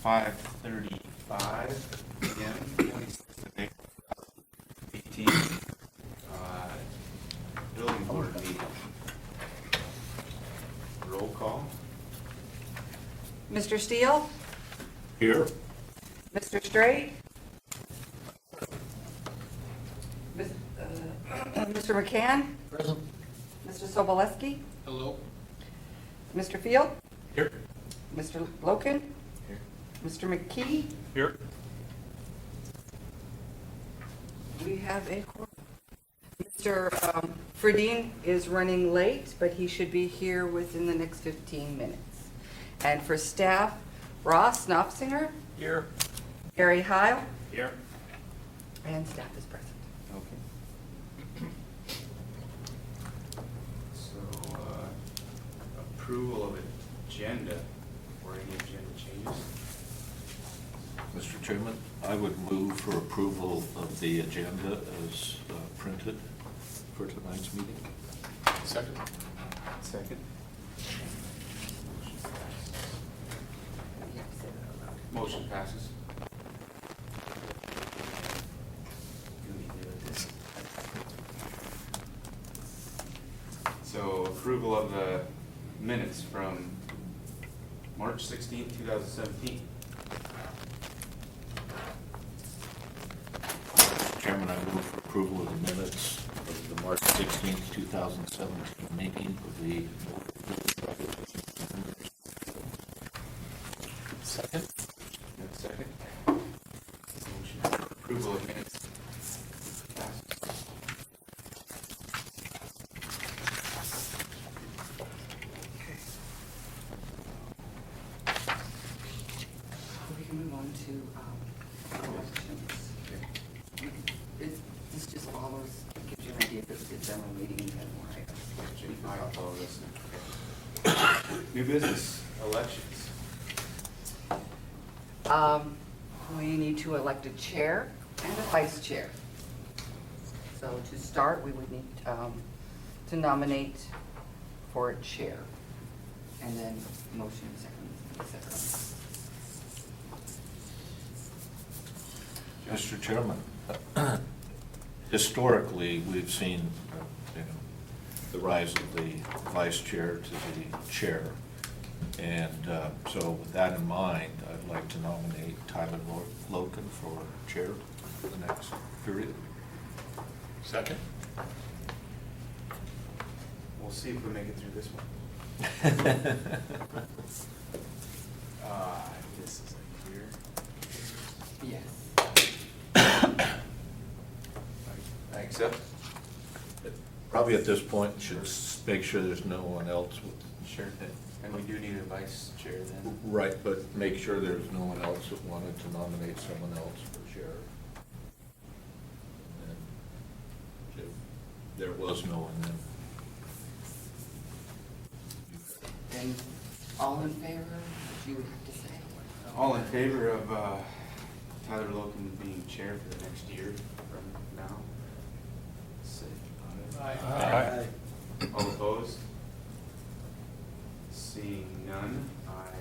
5:35 p.m. 26th of April 2018. Building board meeting. Roll call. Mr. Steele? Here. Mr. Straight? Mr. McCann? Present. Mr. Soboleski? Hello. Mr. Field? Here. Mr. Loken? Here. Mr. McKee? Here. We have a quorum. Mr. Fredine is running late, but he should be here within the next 15 minutes. And for staff, Ross Knopfinger, Here. Harry Heil, Here. and staff is present. Okay. So, approval of agenda or any agenda changes? Mr. Chairman, I would move for approval of the agenda as printed for tonight's meeting. Second. Second. Motion passes. Do we do this? So approval of the minutes from March 16th, 2017. Chairman, I move for approval of the minutes of the March 16th, 2017 meeting of the. Second. Second. Motion for approval of minutes passes. We can move on to elections. This just follows, gives you an idea if it's demo meeting and more items. I'll follow this. New business, elections. We need to elect a chair and a vice chair. So to start, we would need to nominate for a chair. And then motion second, et cetera. Mr. Chairman, historically, we've seen the rise of the vice chair to the chair. And so with that in mind, I'd like to nominate Tyler Loken for chair for the next period. Second. We'll see if we make it through this one. This is like here. Yes. I accept. Probably at this point, should make sure there's no one else with. Sure. And we do need a vice chair then. Right, but make sure there's no one else that wanted to nominate someone else for chair. And then if there was no one, then. And all in favor, what you would have to say? All in favor of Tyler Loken being chair for the next year from now? Say aye. All opposed? Seeing none, I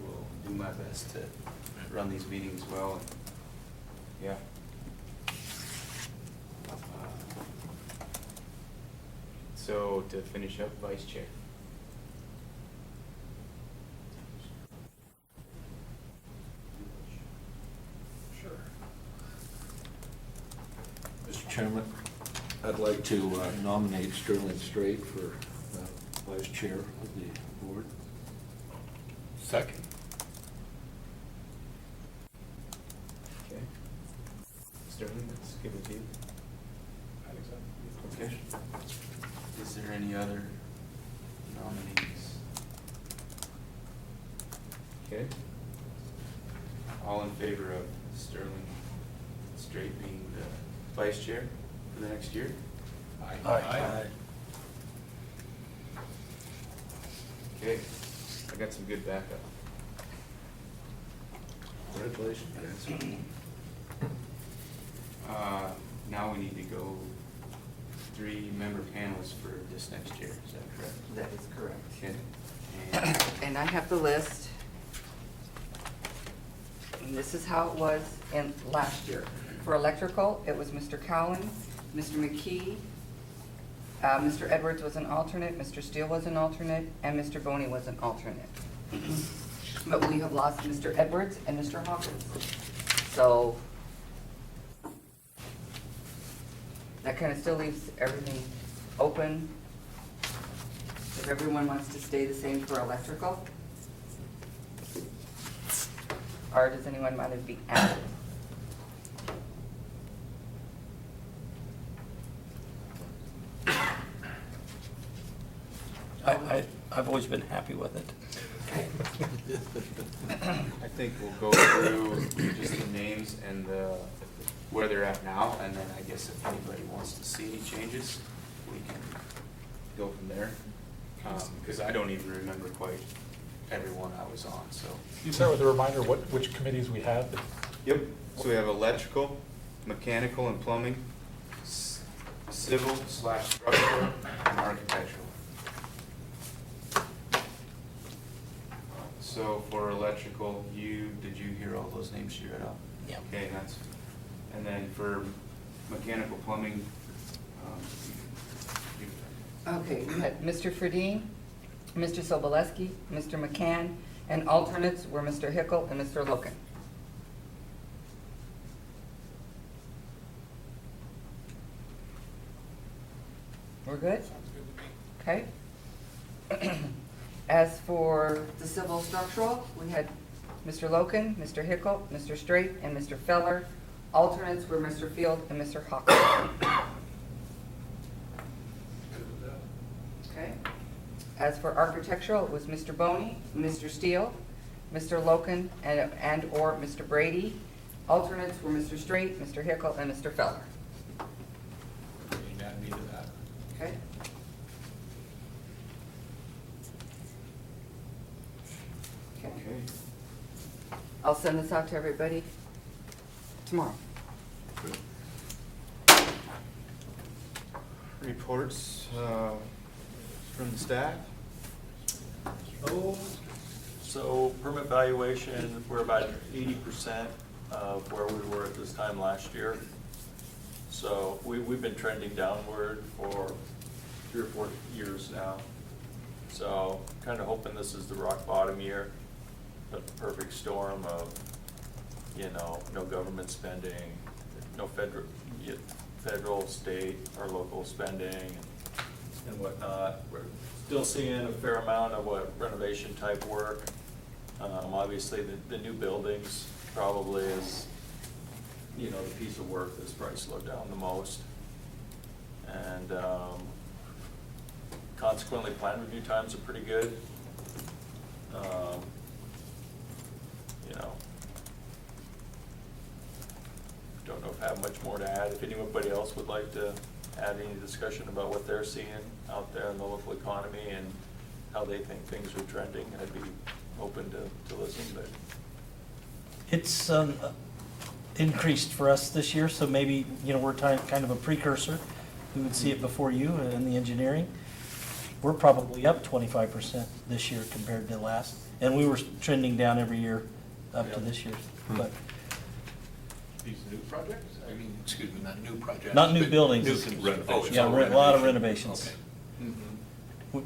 will do my best to run these meetings well. And yeah. So to finish up, vice chair. Sure. Mr. Chairman, I'd like to nominate Sterling Strait for vice chair of the board. Second. Okay. Sterling, let's give it to you. Okay. Is there any other nominees? Okay. All in favor of Sterling Strait being the vice chair for the next year? Aye. Okay, I got some good backup. Congratulations, guys. Now we need to go 3-member panels for this next year, is that correct? That is correct. Okay. And And I have the list. And this is how it was in last year. For electrical, it was Mr. Cowan, Mr. McKee, Mr. Edwards was an alternate, Mr. Steele was an alternate, and Mr. Boney was an alternate. But we have lost Mr. Edwards and Mr. Hawkins. So that kind of still leaves everything open. If everyone wants to stay the same for electrical? Or does anyone want to be added? I've always been happy with it. I think we'll go through just the names and where they're at now, and then I guess if anybody wants to see any changes, we can go from there. Because I don't even remember quite everyone I was on, so. You start with a reminder which committees we have. Yep, so we have electrical, mechanical and plumbing, civil/structural, and architectural. So for electrical, did you hear all those names she read out? Yeah. Okay, and then for mechanical plumbing, Okay, we had Mr. Fredine, Mr. Soboleski, Mr. McCann, and alternates were Mr. Hickle and Mr. Loken. We're good? Okay. As for the civil structural, we had Mr. Loken, Mr. Hickle, Mr. Straight, and Mr. Feller. Alternates were Mr. Field and Mr. Hawkins. Okay. As for architectural, it was Mr. Boney, Mr. Steele, Mr. Loken, and/or Mr. Brady. Alternates were Mr. Straight, Mr. Hickle, and Mr. Feller. Add me to that. Okay? Okay. okay. I'll send this out to everybody tomorrow. Reports from the staff? So permit valuation, we're about 80% of where we were at this time last year. So we've been trending downward for 3 or 4 years now. So kind of hoping this is the rock bottom year, but the perfect storm of, no government spending, no federal, state, or local spending and whatnot. We're still seeing a fair amount of renovation type work. Obviously, the new buildings probably is, the piece of work that's probably slowed down the most. And consequently, plan review times are pretty good. Don't know if I have much more to add. If anybody else would like to add any discussion about what they're seeing out there in the local economy and how they think things are trending, I'd be open to listen, but. It's increased for us this year, so maybe, we're kind of a precursor. We would see it before you in the engineering. We're probably up 25% this year compared to last, and we were trending down every year up to this year. But These new projects? Excuse me, not new projects. not new but buildings. New renovations. Yeah, a lot of renovations. Okay.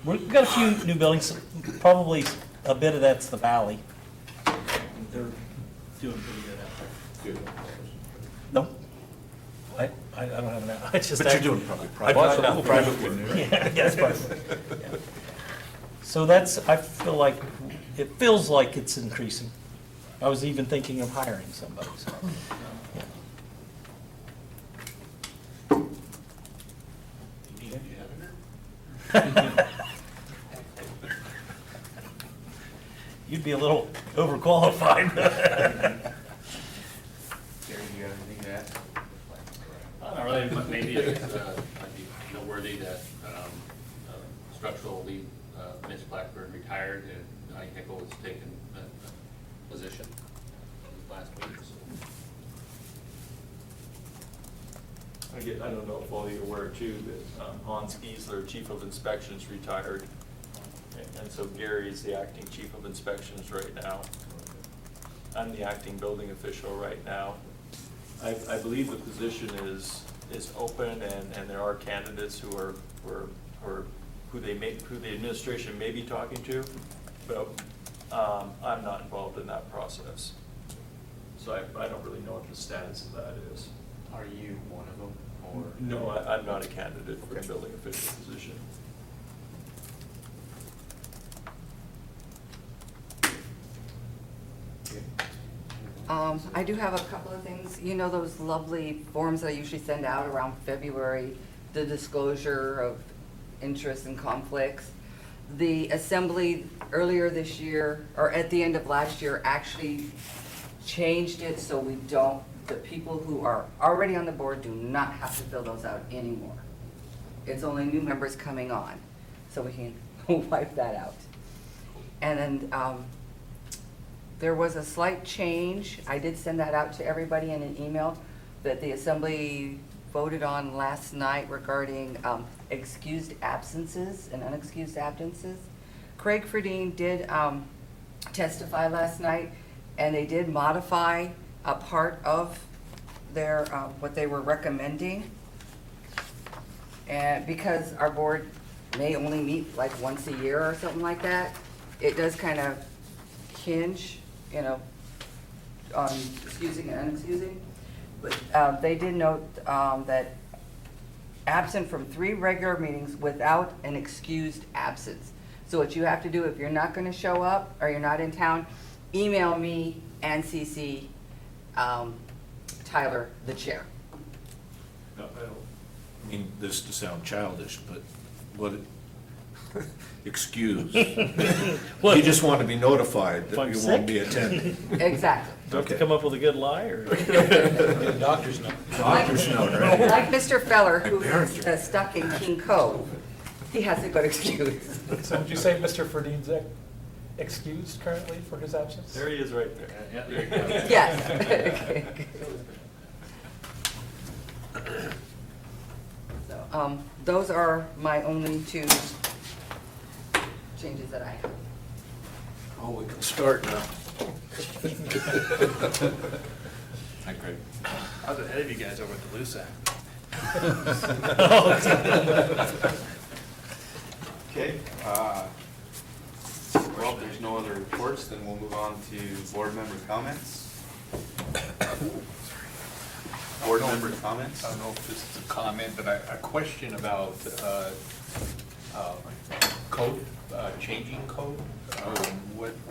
We've got a few new buildings, probably a bit of that's the valley. They're doing pretty good out there. Good. No, I don't have that. I just. But you're doing probably I private. bought it out. Private one. Yeah, yes, private. Yeah. So I feel like, it feels like it's increasing. I was even thinking of hiring somebody, so. Yeah. You need an editor? You'd be a little overqualified. Gary, you got anything to add? Not really, but maybe it might be noteworthy that structural lead, Mitch Blackburn retired and Donnie Hickle has taken a position last week. I don't know if all of you are aware too, that Hans Giesler, Chief of Inspections, retired. And so Gary's the acting Chief of Inspections right now. I'm the acting building official right now. I believe the position is open, and there are candidates who who the administration may be talking to, but I'm not involved in that process. So I don't really know what the status of that is. Are you one of them, or? No, I'm not a candidate for the Okay. building official position. I do have a couple of things. You know those lovely forms that I usually send out around February, the disclosure of interests and conflicts? The assembly earlier this year, or at the end of last year, actually changed it so we don't, the people who are already on the board do not have to fill those out anymore. It's only new members coming on, so we can wipe that out. And then, there was a slight change. I did send that out to everybody in an email that the assembly voted on last night regarding excused absences and unexcused absences. Craig Fredine did testify last night, and they did modify a part of their, what they were recommending. And because our board may only meet like once a year or something like that, it does kind of hinge, you know, on excusing and unexcusing. But they did note that absent from 3 regular meetings without an excused absence. So what you have to do, if you're not going to show up or you're not in town, email me and CC Tyler, the chair. No, I don't mean this to sound childish, but what, excuse. You just want to be notified If that I'm you won't sick? be attending. Exactly. Do I have to come up with a good lie, or? Doctor's note. Doctor's note, right? Like Mr. Feller, who parents is stuck in King Cove, he has a good excuse. So would you say Mr. Ferdine's excused currently for his absence? There he is right there. Yeah, there you go. Yes. So, those are my only 2 changes that I have. Oh, we can start now. Hi, Craig. I was ahead of you guys over at the LUSAC. Okay, well, if there's no other reports, then we'll move on to board member comments. Board member comments? I don't know if this is a comment, but a question about code, changing code.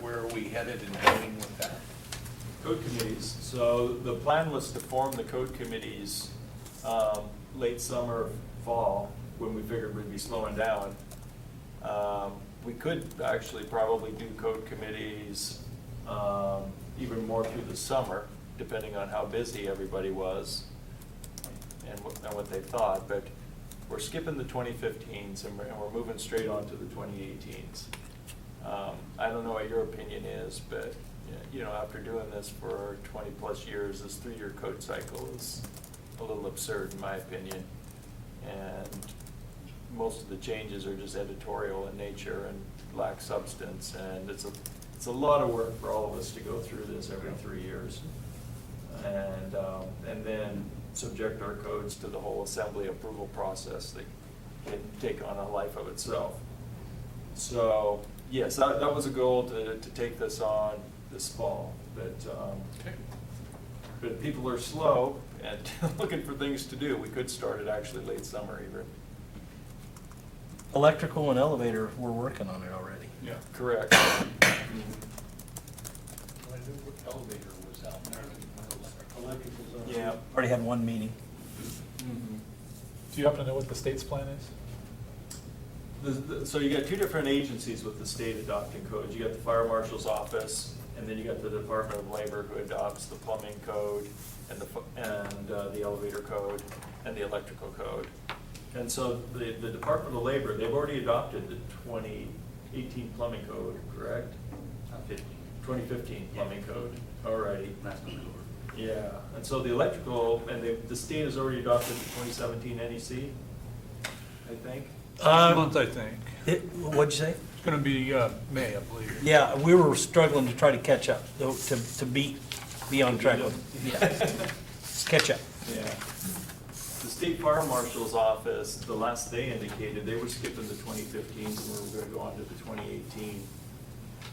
Where are we headed and going with that? Code committees. So the plan was to form the code committees late summer, fall, when we figured we'd be slowing down. We could actually probably do code committees even more through the summer, depending on how busy everybody was and what they thought. But we're skipping the 2015s and we're moving straight on to the 2018s. I don't know what your opinion is, but you know, after doing this for 20-plus years, this 3-year code cycle is a little absurd in my opinion. And most of the changes are just editorial in nature and lack substance, and it's a lot of work for all of us to go through this every 3 years. And then subject our codes to the whole assembly approval process that can take on a life of itself. So, yes, that was a goal to take this on this fall, but people are slow and looking for things to do. We could start it actually late summer even. Electrical and elevator, we're working on it already. Yeah. Correct. I knew what elevator was out there. Electrical's on. Yeah. Already had 1 meeting. Do you happen to know what the state's plan is? So you got 2 different agencies with the state adopting codes. You got the fire marshal's office, and then you got the Department of Labor who adopts the plumbing code and the elevator code and the electrical code. And so the Department of Labor, they've already adopted the 2018 plumbing code, correct? 2015 plumbing code, alrighty. Yeah, and so the electrical, and the state has already adopted the 2017 NEC, I think. Month, I think. What'd you say? gonna be May, I believe. Yeah, we were struggling to try to catch up, though, to be on track with, yeah. Catch up. Yeah. The State Fire Marshal's office, the last they indicated, they were skipping the 2015s and we were gonna go on to the 2018.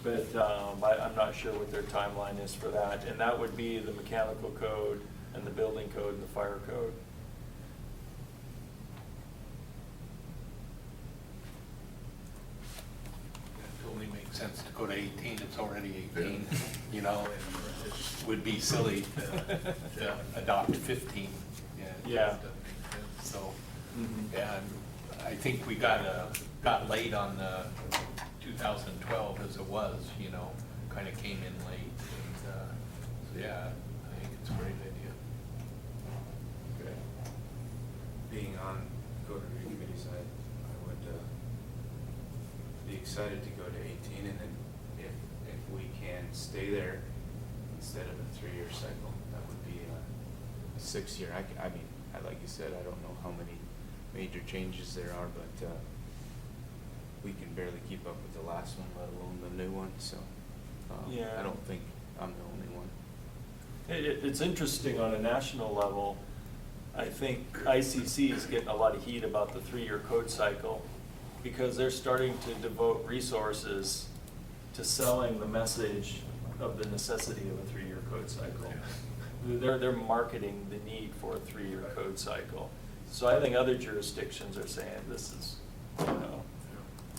But I'm not sure what their timeline is for that. And that would be the mechanical code and the building code and the fire code. It only makes sense to go to 18, it's already 18, you know, and it would be silly to adopt 15. Yeah. It doesn't make sense. So, and I think we got late on the 2012 as it was, you know, kind of came in late. And, so yeah, I think it's a great idea. Okay. Being on code review committee side, I would be excited to go to 18, and then if we can stay there instead of a 3-year cycle, that would be a 6-year. I mean, like you said, I don't know how many major changes there are, but we can barely keep up with the last one, let alone the new one, so Yeah. I don't think I'm the only one. It's interesting on a national level. I think ICC is getting a lot of heat about the 3-year code cycle because they're starting to devote resources to selling the message of the necessity of a 3-year code cycle. They're marketing the need for a 3-year code cycle. So I think other jurisdictions are saying this is, you know.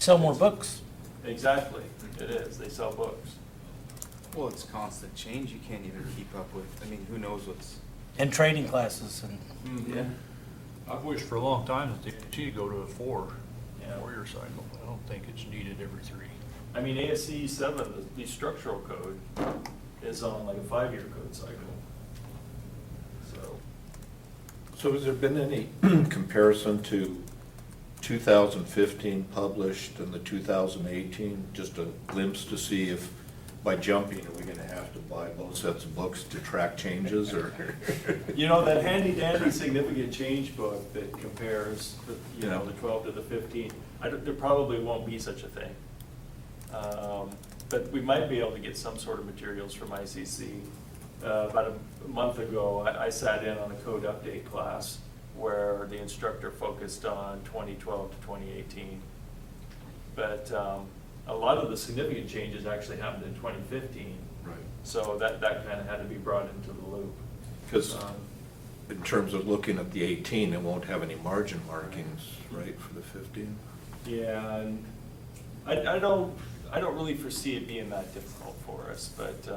Sell more books. Exactly, it is. They sell books. Well, it's constant change. You can't even keep up with. I mean, who knows what's. And training classes and, Yeah. I've wished for a long time that the AT go to a Yeah. four-year cycle. I don't think it's needed every 3. I mean, ASCE 7, the structural code, is on like a 5-year code cycle. So, So has there been any comparison to 2015 published and the 2018? Just a glimpse to see if, by jumping, are we gonna have to buy both sets of books to track changes, or? you know, that handy dandy significant change book that compares, you know, Yeah. the 12 to the 15, there probably won't be such a thing. But we might be able to get some sort of materials from ICC. About a month ago, I sat in on a code update class where the instructor focused on 2012 to 2018. But a lot of the significant changes actually happened in 2015. Right. So that kind of had to be brought into the loop. Because in terms of looking at the 18, it won't have any margin markings, right, for the 15? Yeah, and I don't really foresee it being that difficult for us, but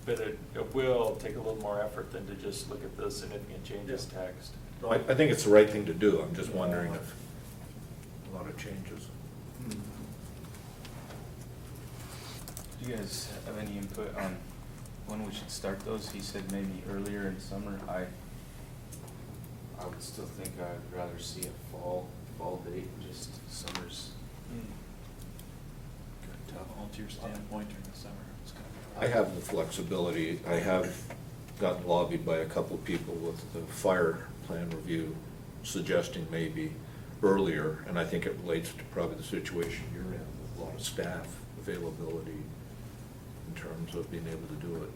it will take a little more effort than to just look at the significant changes text. No, I think it's the right thing to do. I'm just wondering if a lot of changes. Do you guys have any input on when we should start those? He said maybe earlier in summer. I would still think I'd rather see a fall date. Just summer's. Volunteer standpoint during the summer. I have the flexibility. I have gotten lobbied by a couple of people with the fire plan review suggesting maybe earlier, and I think it relates to probably the situation you're in with a lot of staff availability in terms of being able to do it.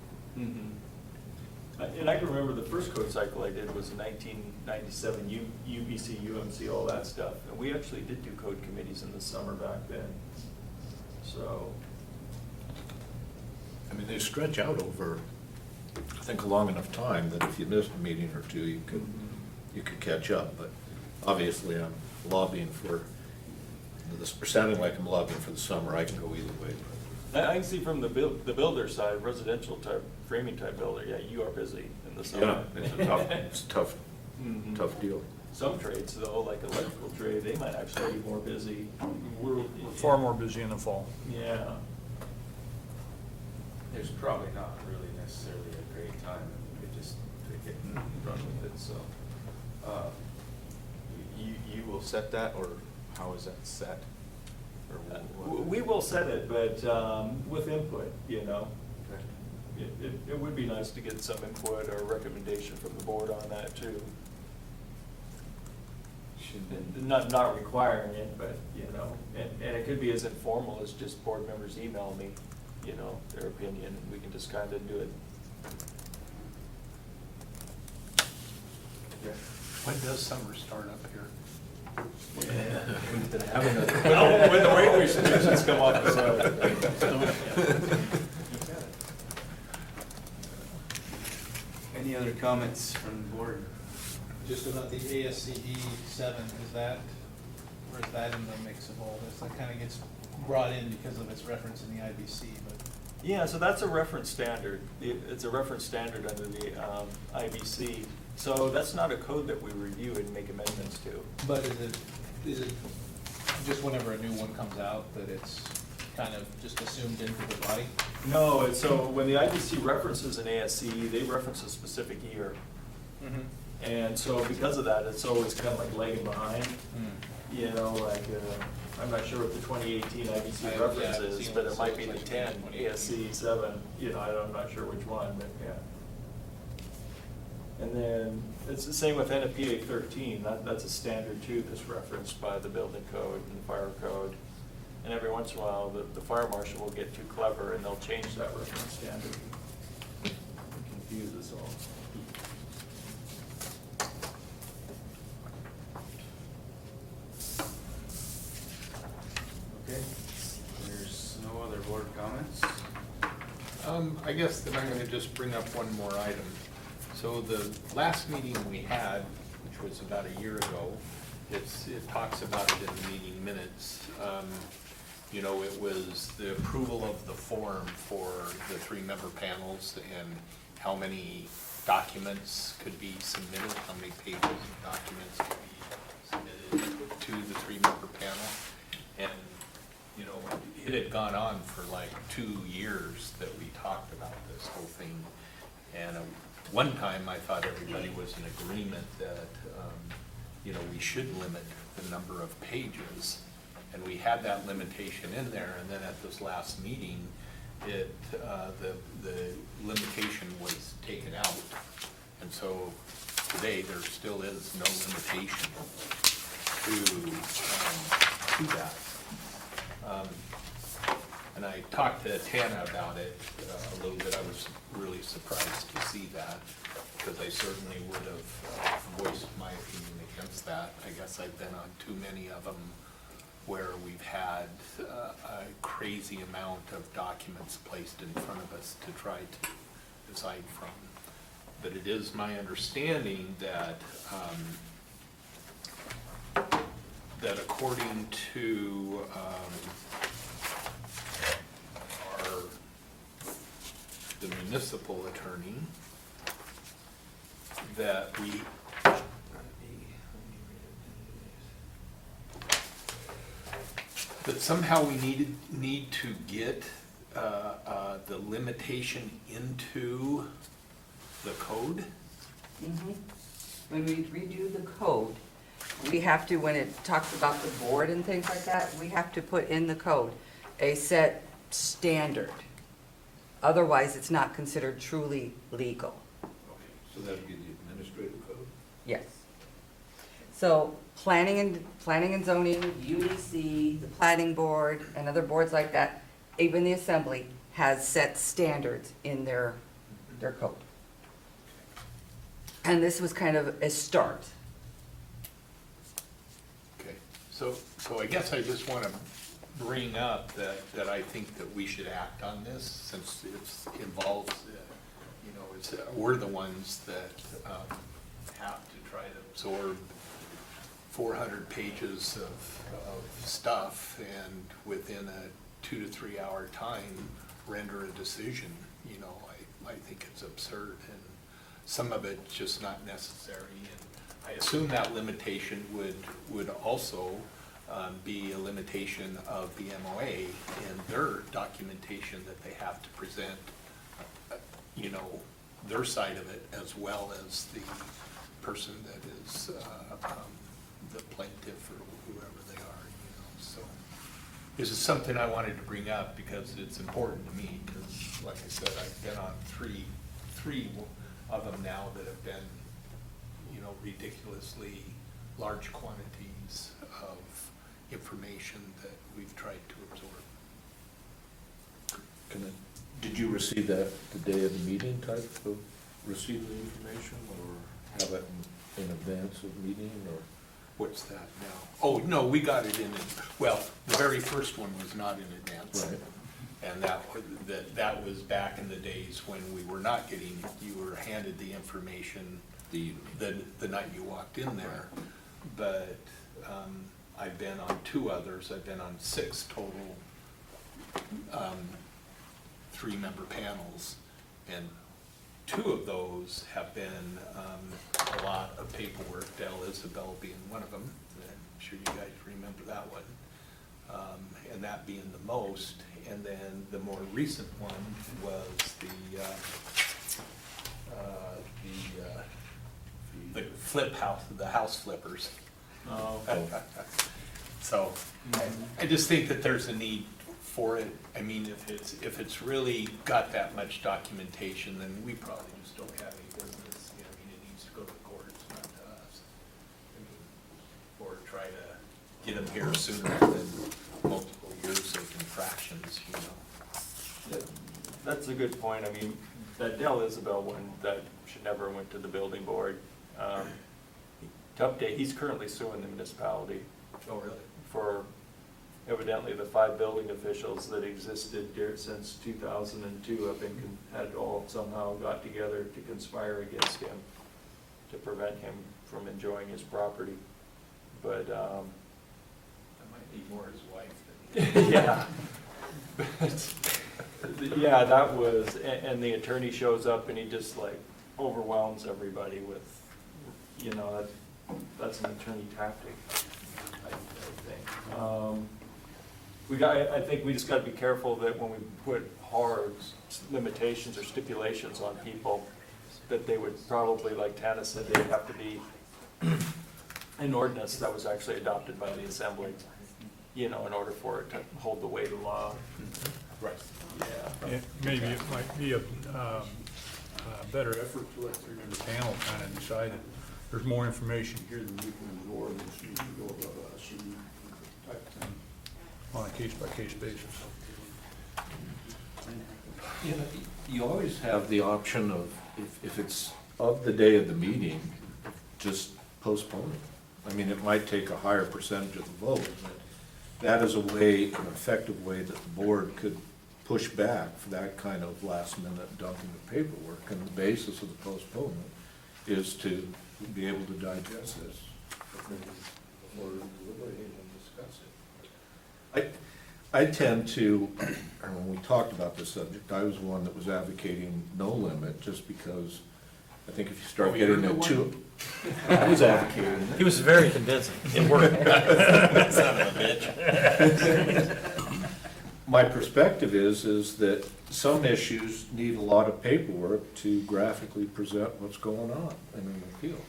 And I can remember the first code cycle I did was in 1997, UBC, UMC, all that stuff. And we actually did do code committees in the summer back then. So, I mean, they stretch out over, I think, a long enough time that if you missed a meeting or two, you could catch up. But obviously, I'm lobbying for, sounding like I'm lobbying for the summer. I can go either way. I can see from the builder side, residential type, framing type builder, yeah, you are busy in the summer. Yeah, it's a tough tough deal. Some trades though, like electrical trade, they might actually be more busy. We're far more busy in the fall. Yeah. There's probably not really necessarily a great time. We could just take it and run with it. So, you will set that, or how is that set? Or what? We will set it, but with input, you know. Okay. It would be nice to get some input or recommendation from the board on that too. not requiring it, but, and it could be as informal as just board members email me, their opinion, and we can just kind of do it. When does summer start up here? When the rate restrictions come off the road. Any other comments from the board? Just about the ASCE 7, where's that in the mix of all this? That kind of gets brought in because of its reference in the IBC, but. Yeah, so that's a reference standard. It's a reference standard under the IBC. So that's not a code that we review and make amendments to. But is it just whenever a new one comes out that it's kind of just assumed into the body? No, so when the IBC references an ASCE, they reference a specific year. And so because of that, it's always kind of like lagging behind. I'm not sure what the 2018 IBC reference is, but it might be the 10 ASCE 7, I'm not sure which one, but yeah. And then it's the same with NFPA 13, that's a standard too, that's referenced by the building code and the fire code. And every once in a while, the fire marshal will get too clever and they'll change that reference standard. Confuse us all. Okay, there's no other board comments? I guess that I'm gonna just bring up one more item. So the last meeting we had, which was about a year ago, it talks about it in the meeting minutes. It was the approval of the form for the 3-member panels and how many documents could be submitted, how many pages of documents could be submitted to the 3-member panel. And, it had gone on for like 2 years that we talked about this whole thing. And one time I thought everybody was in agreement that, we should limit the number of pages. And we had that limitation in there, and then at this last meeting, the limitation was taken out. And so today, there still is no limitation to that. And I talked to Tana about it a little bit. I was really surprised to see that, because I certainly would have voiced my opinion against that. I guess I've been on too many of them where we've had a crazy amount of documents placed in front of us to try to decide from. But it is my understanding that that according to the municipal attorney, that that somehow we need to get the limitation into the code. When we redo the code, we have to, when it talks about the board and things like that, we have to put in the code a set standard. Otherwise, it's not considered truly legal. So that would be the administrative code? Yes. So planning and zoning, UDC, the planning board, and other boards like that, even the assembly, has set standards in their code. And this was kind of a start. Okay, so I guess I just want to bring up that I think that we should act on this, since it involves, we're the ones that have to try to absorb 400 pages of stuff and within a 2 to 3 hour time render a decision. I think it's absurd, and some of it's just not necessary. And I assume that limitation would also be a limitation of the MOA and their documentation that they have to present, their side of it, as well as the person that is the plaintiff or whoever they are, so. This is something I wanted to bring up because it's important to me, because like I said, I've been on three of them now that have been, ridiculously large quantities of information that we've tried to absorb. Did you receive that the day of the meeting type of receive the information, or have it in advance of meeting, or? What's that now? Oh, no, we got it in, well, the very first one was not in advance. Right. And that was back in the days when we were not getting, you were handed the information the night you walked in there. But I've been on 2 others, I've been on 6 total 3-member panels. And 2 of those have been a lot of paperwork, Del Isabel being one of them. I'm sure you guys remember that one. And that being the most. And then the more recent one was the flip house, the house flippers. Oh, So I just think that there's a need for it. I mean, if it's really got that much documentation, then we probably just don't have any business. I mean, it needs to go to the courts, not to us. I mean, or try to get them here sooner than multiple years of infractions, you know. that's a good point. I mean, that Del Isabel one, that should never went to the building board. To update, he's currently suing the municipality Oh, really? for evidently the 5 building officials that existed there since 2002 had all somehow got together to conspire against him to prevent him from enjoying his property. But, That might be more his wife than. yeah. Yeah, that was, and the attorney shows up and he just like overwhelms everybody with, you know, that's an attorney tactic, I think. I think we just gotta be careful that when we put hard limitations or stipulations on people, that they would probably, like Tana said, they'd have to be an ordinance that was actually adopted by the assembly, you know, in order for it to hold the weight of law. Right. Yeah. Maybe it might be a better effort to let the 3-member panel kind of decide that there's more information here than we can absorb, and so you can go above us, and type of thing, on a case-by-case basis. You know, you always have the option of, if it's of the day of the meeting, just postpone it. I mean, it might take a higher percentage of the vote, but that is a way, an effective way that the board could push back for that kind of last-minute dumping of paperwork. And the basis of the postponement is to be able to digest this before deliberating and discuss it. I tend to, and when we talked about this subject, I was one that was advocating no limit, just because I think if you start getting into. I was advocating it. He was very convincing. It worked. Son of a bitch. My perspective is that some issues need a lot of paperwork to graphically present what's going on in an appeal.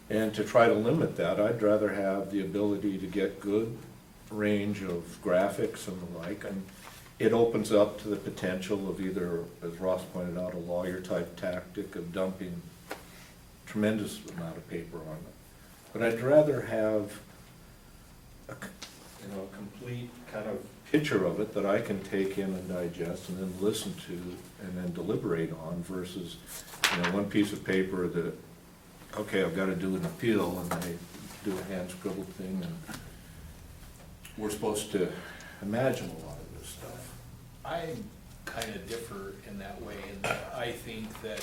And to try to limit that, I'd rather have the ability to get good range of graphics and the like, and it opens up to the potential of either, as Ross pointed out, a lawyer-type tactic of dumping tremendous amount of paper on it. But I'd rather have a complete kind of picture of it that I can take in and digest and then listen to and then deliberate on versus, one piece of paper that, okay, I've got to do an appeal, and I do a hand scribbled thing, and we're supposed to imagine a lot of this stuff. I kind of differ in that way, in that I think that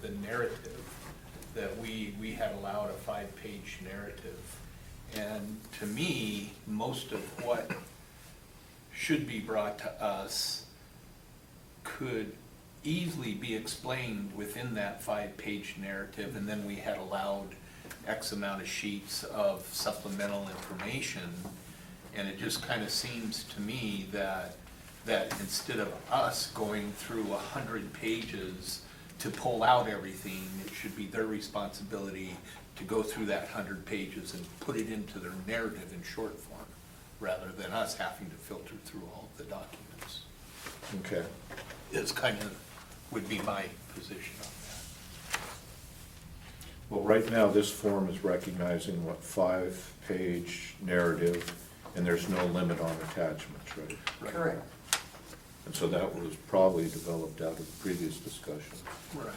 the narrative, that we had allowed a 5-page narrative. And to me, most of what should be brought to us could easily be explained within that 5-page narrative, and then we had allowed X amount of sheets of supplemental information. And it just kind of seems to me that instead of us going through 100 pages to pull out everything, it should be their responsibility to go through that 100 pages and put it into their narrative in short form, rather than us having to filter through all of the documents. Okay. It's kind of, would be my position on Well, right now, this form is recognizing what, 5-page narrative, and there's no limit on attachments, right? Correct. And so that was probably developed out of the previous discussion. Right.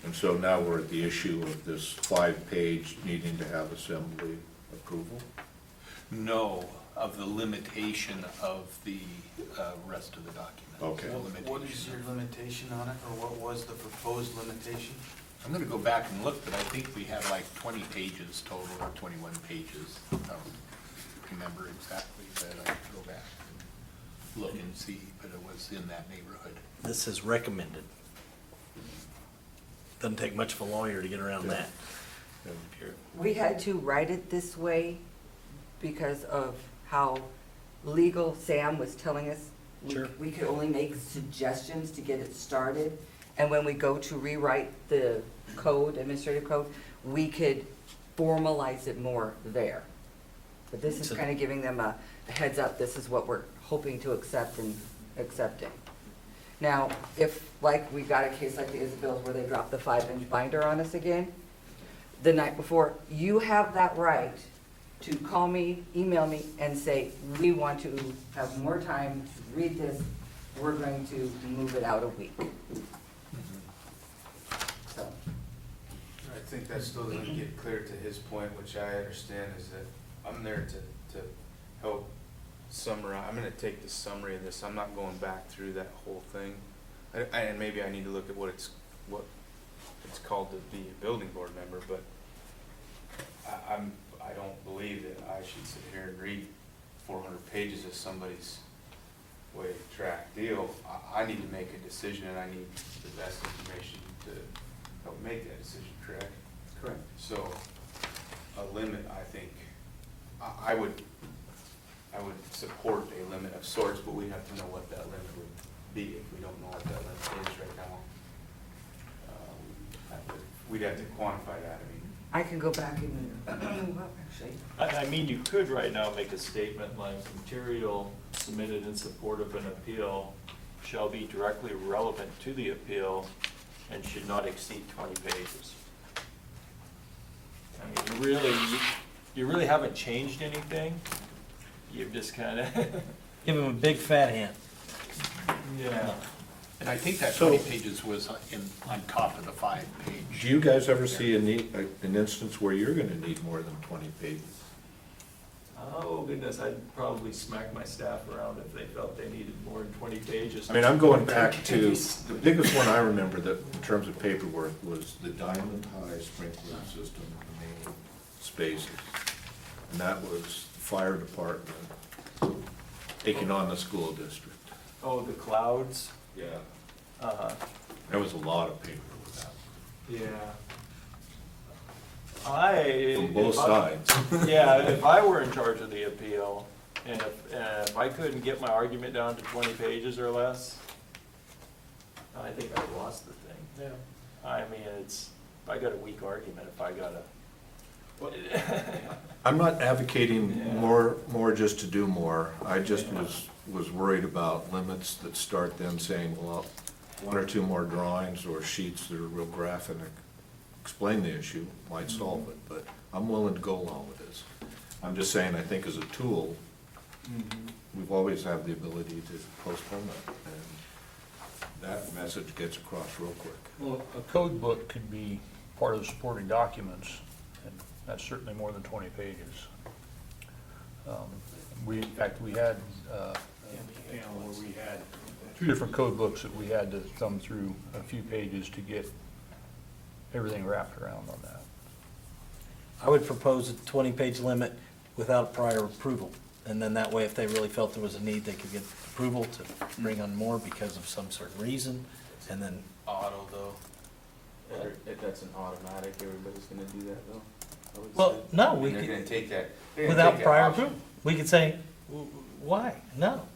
And so now we're at the issue of this 5-page needing to have assembly approval? No, of the limitation of the rest of the document. Okay. The What is limitation. your limitation on it, or what was the proposed limitation? I'm gonna go back and look, but I think we had like 20 pages total, or 21 pages. I don't remember exactly, but I could go back and look and see, but it was in that neighborhood. This is recommended. Doesn't take much of a lawyer to get around that. We had to write it this way because of how legal Sam was telling us. Sure. We could only make suggestions to get it started. And when we go to rewrite the code, administrative code, we could formalize it more there. But this is So- kind of giving them a heads up, this is what we're hoping to accept and accepting. Now, if, like, we got a case like the Isabels where they dropped the 5-inch binder on us again, the night before, you have that right to call me, email me, and say, we want to have more time to read this, we're going to move it out a week. So, I think that still doesn't get clear to his point, which I understand, is that I'm there to help summarize. I'm gonna take the summary of this, I'm not going back through that whole thing. And maybe I need to look at what it's called to be a building board member, but I don't believe that I should sit here and read 400 pages of somebody's way track deal. I need to make a decision, and I need the best information to help make that decision, correct? Correct. So, a limit, I think, I would support a limit of sorts, but we'd have to know what that limit would be if we don't know what that limit is right now. We'd have to quantify that, I mean. I can go back and, well, actually, I mean, you could right now make a statement like material submitted in support of an appeal shall be directly relevant to the appeal and should not exceed 20 pages. I mean, you really haven't changed anything. You've just kind of, Give him a big fat hand. yeah. And I think that So- 20 pages was on top of the 5-page. Do you guys ever see an instance where you're gonna need more than 20 pages? Oh goodness, I'd probably smack my staff around if they felt they needed more than 20 pages. I mean, I'm going back to, the biggest one I remember that, in terms of paperwork, was the Diamond High sprinkler system in the main spaces. And that was fire department taking on the school district. Oh, the clouds? Yeah. There was a lot of paper with that, Yeah. from both sides. Yeah, if I were in charge of the appeal, and if I couldn't get my argument down to 20 pages or less, I think I've lost the thing. Yeah. I mean, I got a weak argument if I got a. I'm not advocating more just to do more. I just was worried about limits that start then saying, well, 1 or 2 more drawings or sheets that are real graphic, explain the issue, might solve it, but I'm willing to go along with this. I'm just saying, I think as a tool, we've always had the ability to postpone it, and that message gets across real quick. Well, a code book can be part of the supporting documents, and that's certainly more than 20 pages. In fact, we had a panel where we had 2 different code books that we had to thumb through a few pages to get everything wrapped around on that. I would propose a 20-page limit without prior approval. And then that way, if they really felt there was a need, they could get approval to bring on more because of some certain reason, and then, Auto, though. That's an automatic, everybody's gonna do that, though? I would Well, say. no, I mean, we they're could- gonna take that. they're gonna without take that prior option. approval. We could say, why? No.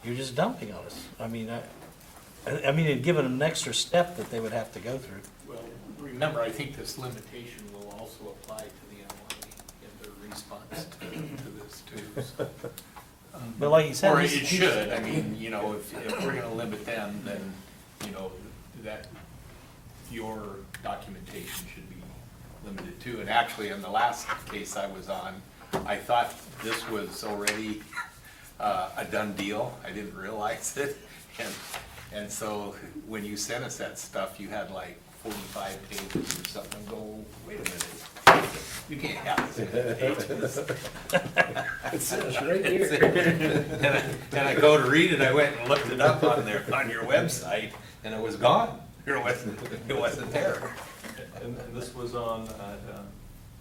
You're just dumping on us. I mean, I mean, it'd give them an extra step that they would have to go through. Well, remember, I think this limitation will also apply to the MLA in their response to this too. so. But like you said. Or it he's- should, I mean, if we're gonna limit them, then, that your documentation should be limited too. And actually, in the last case I was on, I thought this was already a done deal. I didn't realize it. And so when you sent us that stuff, you had like 45 pages or something. I go, wait a minute, you can't have this many pages. It says right here. And I go to read it, I went and looked it up on your website, and it was gone. It wasn't there. And this was on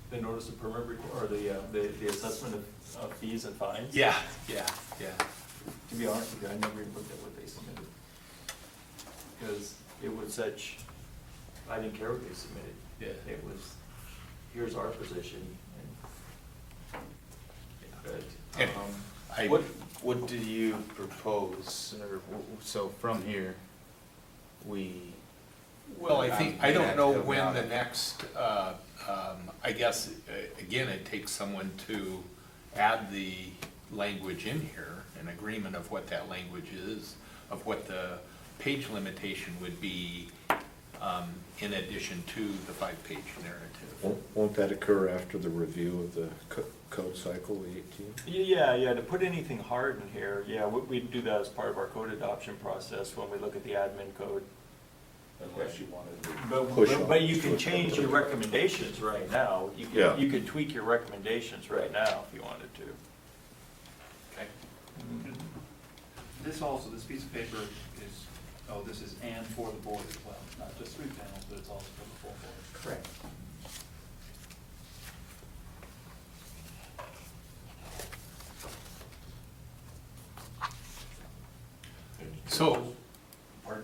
the notice of permit record, or the assessment of fees and fines? Yeah. To be honest with you, I never even looked at what they submitted. Because it was such, I didn't care what they submitted. Yeah. It was, here's our position. But, And I- What do you propose, or, so from here, we? Well, I think, I We'd don't have to know go when down the and- next, I guess, again, it takes someone to add the language in here, an agreement of what that language is, of what the page limitation would be, in addition to the 5-page narrative. Won't that occur after the review of the code cycle, the 18? Yeah, to put anything hard in here, yeah, we do that as part of our code adoption process when we look at the admin code. Unless you wanted to But, push but- on. but you can change your recommendations right now. Yeah. You can tweak your recommendations right now if you wanted to. Okay. This also, this piece of paper is, this is and for the board as well, not just 3 panels, but it's also for the full board. Correct. So, Pardon?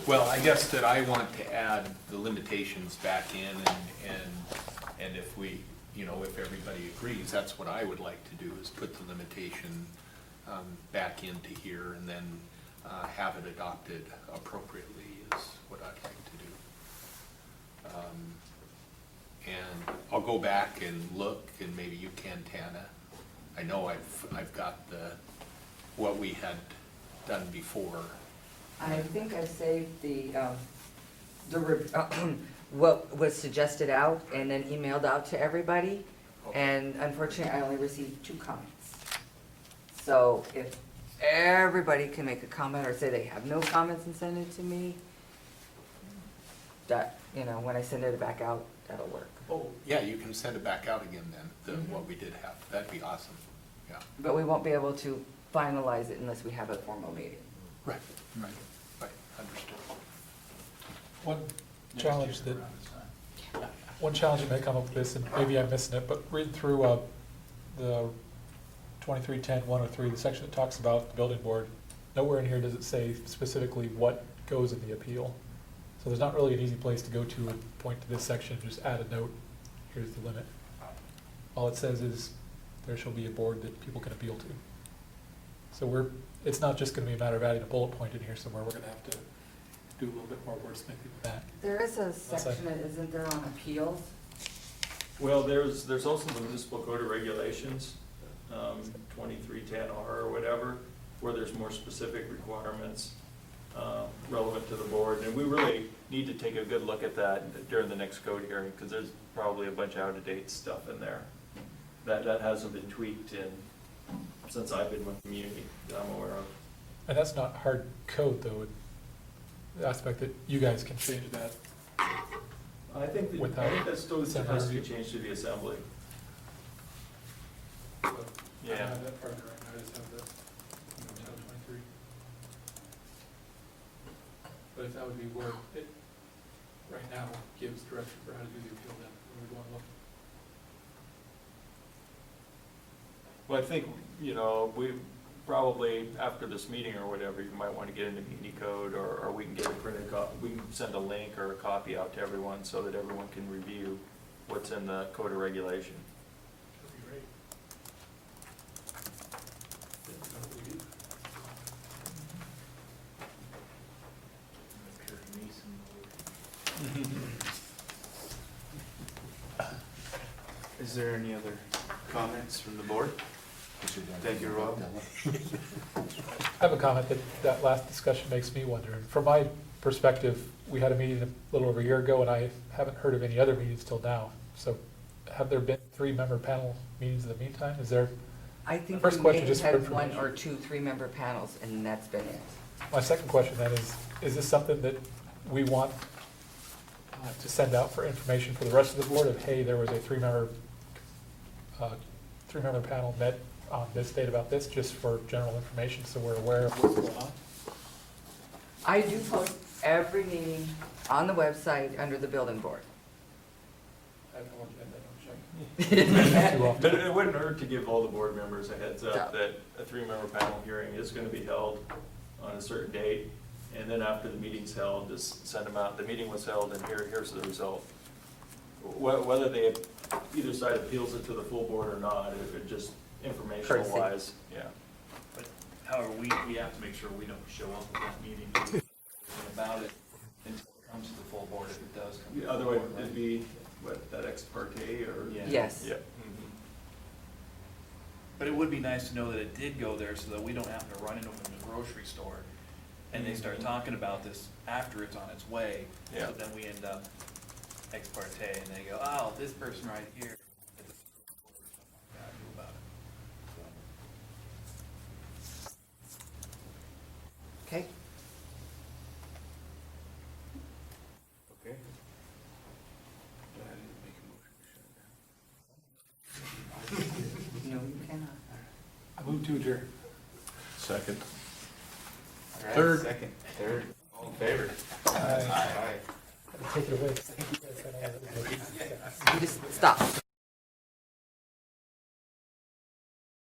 well, I guess that I want to add the limitations back in, and if we, if everybody agrees, that's what I would like to do, is put the limitation back into here, and then have it adopted appropriately is what I'd like to do. And I'll go back and look, and maybe you can, Tana. I know I've got what we had done before. I think I saved what was suggested out and then emailed out to everybody. And unfortunately, I only received 2 comments. So if everybody can make a comment or say they have no comments and send it to me, that, when I send it back out, that'll work. Oh, yeah, you can send it back out again then, what we did have. That'd be awesome, yeah. But we won't be able to finalize it unless we have a formal meeting. Right, understood. One challenge you may come up with this, and maybe I'm missing it, but read through the 2310-103, the section that talks about the building board. Nowhere in here does it say specifically what goes in the appeal. So there's not really an easy place to go to and point to this section, just add a note, here's the limit. All it says is there shall be a board that people can appeal to. So it's not just gonna be a matter of adding a bullet point in here somewhere, we're gonna have to do a little bit more wordsmithing with that. There is a section, isn't there, on appeals? Well, there's also the municipal code of regulations, 2310R or whatever, where there's more specific requirements relevant to the board. And we really need to take a good look at that during the next code hearing, because there's probably a bunch of out-of-date stuff in there that hasn't been tweaked since I've been with the community that I'm aware of. And that's not hard code, though, the aspect that you guys can change that. I think that still has to be changed to the assembly. I Yeah. don't have that part right now, I just have the Title 23. But if that would be where it, right now, gives direction for how to do the appeal, then we would want to look. Well, I think, we probably, after this meeting or whatever, you might want to get into Muni Code, or we can get a printed copy, we can send a link or a copy out to everyone so that everyone can review what's in the Code of Regulation. That'd be great. That would be good. Is there any other comments from the board? Thank you, Rob. I have a comment that last discussion makes me wonder. And from my perspective, we had a meeting a little over a year ago, and I haven't heard of any other meetings till now. So have there been 3-member panel meetings in the meantime? Is there, I think First we question, may just have for had one information. or two 3-member panels, and that's been it. my second question then is this something that we want to send out for information for the rest of the board of, hey, there was a 3-member panel met on this date about this, just for general information, so we're aware of what's going on? I do post every meeting on the website under the building board. I don't want to end that, don't check. Too often. But it wouldn't hurt to give all the board members a heads Yeah. up that a 3-member panel hearing is gonna be held on a certain date. And then after the meeting's held, just send them out, the meeting was held and here's the result. Whether they, either side appeals it to the full board or not, it just informational wise, yeah. But however, we have to make sure we don't show up at that meeting about it until it comes to the full board, if it does come to the full Otherwise, board, right? it'd be, what, that ex parte or? Yeah. Yes. Yeah. But it would be nice to know that it did go there, so that we don't happen to run into them in the grocery store, and they start talking about this after it's on its way. Yeah. So then we end up ex parte, and they go, oh, this person right here. Knew about it. Okay? Okay. No, you cannot. I move to adjourn. Second. All right, Third. Second, third, all in favor? Aye. Aye. Take it away. You just stop.